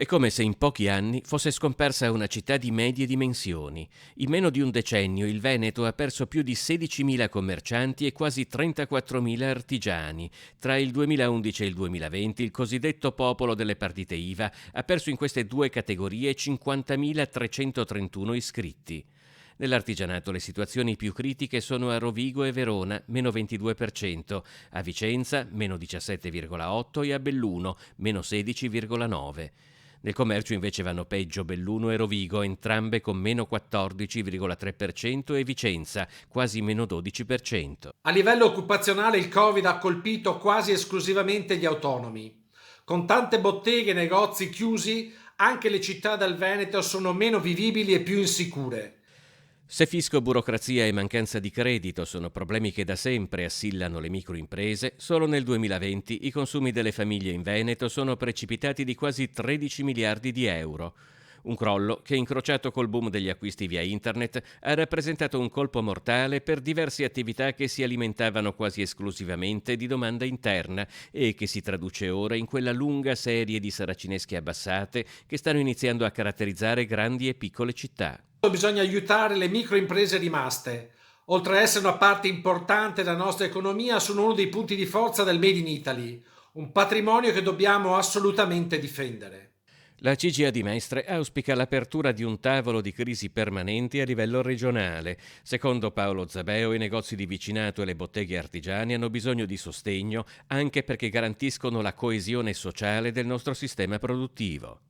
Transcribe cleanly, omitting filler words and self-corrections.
È come se in pochi anni fosse scomparsa una città di medie dimensioni. In meno di un decennio il Veneto ha perso più di 16.000 commercianti e quasi 34.000 artigiani. Tra il 2011 e il 2020 il cosiddetto popolo delle partite IVA ha perso in queste due categorie 50.331 iscritti. Nell'artigianato le situazioni più critiche sono a Rovigo e Verona, meno 22%, a Vicenza, meno 17,8% e a Belluno, meno 16,9%. Nel commercio invece vanno peggio Belluno e Rovigo, entrambe con meno 14,3% e Vicenza, quasi meno 12%. A livello occupazionale il Covid ha colpito quasi esclusivamente gli autonomi. Con tante botteghe e negozi chiusi, anche le città del Veneto sono meno vivibili e più insicure. Se fisco, burocrazia e mancanza di credito sono problemi che da sempre assillano le microimprese, solo nel 2020 i consumi delle famiglie in Veneto sono precipitati di quasi 13 miliardi di euro. Un crollo che, incrociato col boom degli acquisti via internet, ha rappresentato un colpo mortale per diverse attività che si alimentavano quasi esclusivamente di domanda interna e che si traduce ora in quella lunga serie di saracinesche abbassate che stanno iniziando a caratterizzare grandi e piccole città. Bisogna aiutare le microimprese rimaste. Oltre a essere una parte importante della nostra economia, sono uno dei punti di forza del Made in Italy, un patrimonio che dobbiamo assolutamente difendere. La CGIA di Mestre auspica l'apertura di un tavolo di crisi permanenti a livello regionale. Secondo Paolo Zabeo, i negozi di vicinato e le botteghe artigiane hanno bisogno di sostegno anche perché garantiscono la coesione sociale del nostro sistema produttivo.